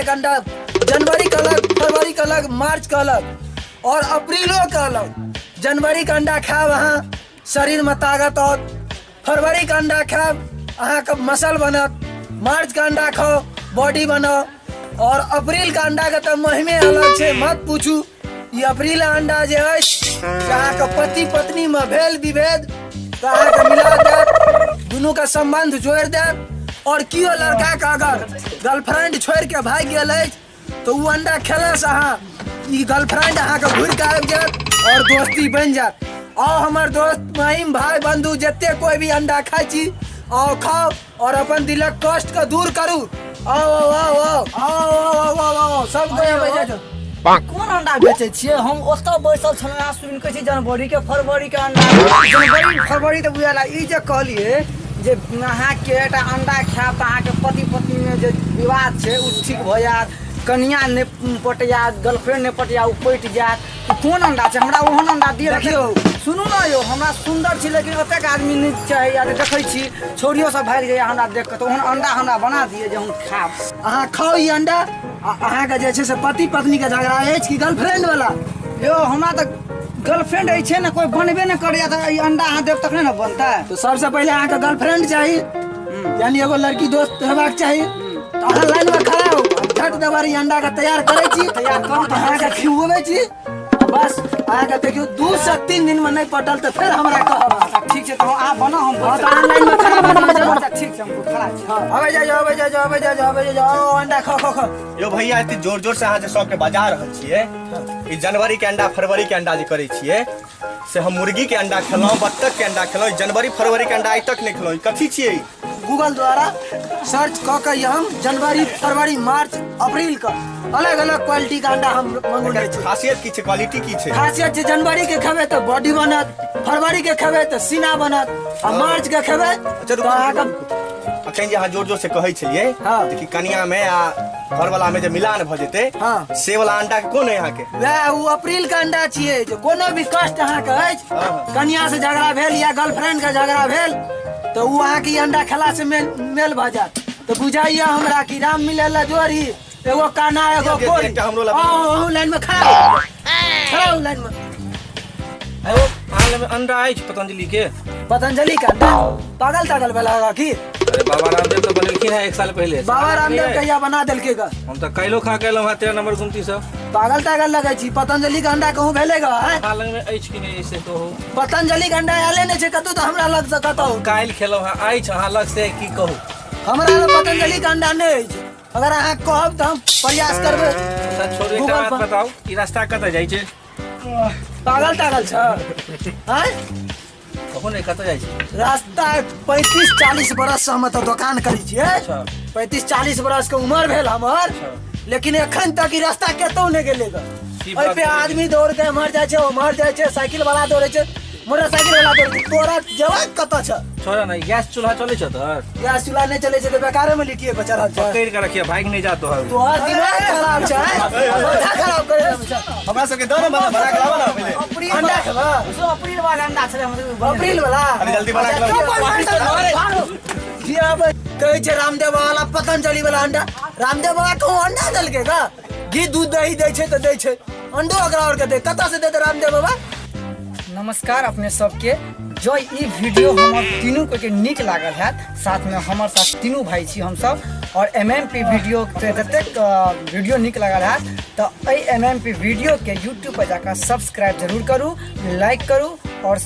एक अंडा जनवरी का अलग, फरवरी का अलग, मार्च का अलग और अप्रैलो का अलग। जनवरी का अंडा खाब अहाँ शरीर में ताकत और फरवरी का अंडा खाब अहाँ का मसल बनत, मार्च का अंडा खाओ बॉडी बनो और अप्रैल का अंडा का तो महिमे अलग छे मत पूछू। ये अप्रैल अंडा जे अहाँ का पति पत्नी में भेल विभेद तो अहाँ का मिला दे, दोनों का संबंध जोड़ दे। और क्यों लड़का का अगर गर्लफ्रेंड छोड़ के भाग गए तो वो अंडा खेले से अहाँ गर्लफ्रेंड अहाँ का घूर के आबि जात और दोस्ती बन जात। आओ हमार दोस्त महिम भाई बंधु जते कोई भी अंडा खाई छी आओ खाओ और अपन दिलक कष्ट का दूर करू। आओ आओ आओ आओ आओ आओ सब कोन अंडा बेचे छिए? हम ओतऽ बैसल छलहुँ सुनि के छी जनवरी के फरवरी के अंडा। जनवरी फरवरी तो बुझाला ई जे कहलिए जे अहाँ के एकटा अंडा खायब त अहाँ के पति पत्नी में जे विवाद छै उ ठीक भ जात, कन्या ने पटिया गर्लफ्रेंड ने पटिया उ पटि जात। कोन अंडा छै? हमरा ओहन अंडा दिए रखियो। सुनू ना यो, हमरा सुंदर छी लेकिन ओतेक आदमी नहीं चाहे या देखै छी छोरियो सब भाग जाइए हमरा देख के, तो ओहन अंडा हमरा बना दिए जे हम खाब। अहाँ खाओ ई अंडा। अहाँ का जे छै से पति पत्नी का झगड़ा अछि कि गर्लफ्रेंड वाला? यो हमरा त गर्लफ्रेंड छै ना, कोई बनबे न करे त ई अंडा अहाँ देब तखने न बनता। तो सबसे पहले अहाँ का गर्लफ्रेंड चाहिए, यानी एगो लड़की दोस्त हेबाक चाहिए। तो अहाँ लाइन में खड़ा हो, झट दबारी अंडा का तैयार करे छी, तैयार करू तो अहाँ का खिलबे छी। बस अहाँ का देखियो 2 से 3 दिन में नहीं पटल तो फिर हमरा कहब। ठीक छै, तो आप बना हम लाइन में खड़ा बना जाओ। ठीक छै, हम खड़ा छी। अबे जाओ अंडा खाओ खाओ खाओ। यो भैया एते जोर जोर से अहाँ जे सबके बजा रहल छियै, ई जनवरी के अंडा फरवरी के अंडा जे करे छियै से हम मुर्गी के अंडा खेलौं, बत्तख के अंडा खेलौं, जनवरी फरवरी के अंडा आइ तक नहीं खेलौं। कथी छियै? गूगल द्वारा सर्च क के हम जनवरी फरवरी मार्च अप्रैल का अलग अलग क्वालिटी का अंडा हम मंगौने छी। खासियत की छै, क्वालिटी की छै? खासियत छै जनवरी के खेबे तो बॉडी बनत, फरवरी के खेबे तो सीना बनत और मार्च के खेबे तो अहाँ का अखन जे अहाँ जोर जोर से कहै छलियै कि कनिया में आ घर वाला में जे मिलान भ जेते, से वाला अंडा कोन है यहाँ के? वह वो अप्रैल का अंडा छिए जो कोनो भी कष्ट अहाँ के अछि, कनिया से झगड़ा भेल या गर्लफ्रेंड का झगड़ा भेल तो वो अहाँ के अंडा खेला से मेल भ जात। तो बुझाइए हमरा कि राम मिलेला जोड़ी, एगो काना एगो कोरी। आओ लाइन में खड़ा हो लाइन में। एगो आंगन में अंडा आई पतंजलि के। पतंजलि का अंडा पागल तागल वाला की? अरे बाबा रामदेव तो बनलखिन है 1 साल पहले। बाबा रामदेव कहिया बना देलके का? हम तो कैलो खा के एलौं 13 नंबर गुमती से। पागल तागल लगे छी। पतंजलि का अंडा कहूं भेलेगा? हाल में अछि कि नहीं से कहू। पतंजलि का अंडा आले ने छै कतौ तो हमरा लग से कतौ काल खेलौं है अछि अहाँ लग से की कहू। हमरा लग पतंजलि का अंडा नहीं छै, अगर अहाँ कहब तो हम प्रयास करबे। अच्छा छोड़ एकटा बात बताओ, ई रास्ता कत जाय छै? पागल तागल छ हैं? कहू ने कत जाय छै रास्ता? 35-40 बरस से हम तो दुकान करी छिए। 35-40 बरस के उम्र भेल हमर, लेकिन एखन तक ई रास्ता केतो नहीं गेले ग। ओइ पे आदमी दौड़ के मर जाय छै, ओ मर जाय छै, साइकिल वाला दौड़े छै, मोटरसाइकिल वाला दौड़े छै। तोरा जवाब कत छ? छोड़ा नहीं, गैस चूल्हा चले छ तोहर? गैस चूल्हा नहीं चले छै तो बेकारे में लिटिए पे चढ़ल छै। पकड़ के रखिए, भाग नहीं जा तोहर। तोहर दिमाग खराब छै, माथा खराब करे छै। हमरा सबके दो ना बना के लावा ना पहले। अप्रैल अंडा खेबा? सो अप्रैल वाला अंडा छले हम। अप्रैल वाला अरे जल्दी बना के लावा। जी अब कहै छै रामदेव वाला पतंजलि वाला अंडा। रामदेव बाबा को अंडा देलके का? घी दूध दही दै छै त दै छै, अंडो अगरा और के दे कत से देते रामदेव बाबा? नमस्कार अपने सबके। जो ई वीडियो हमर तीनों के निक लागल है, साथ में हमार साथ तीनों भाई छी हम सब, और MMP वीडियो के जतेक वीडियो निक लागल है तो MMP वीडियो के YouTube पर जाकर सब्सक्राइब जरूर करू, लाइक करू और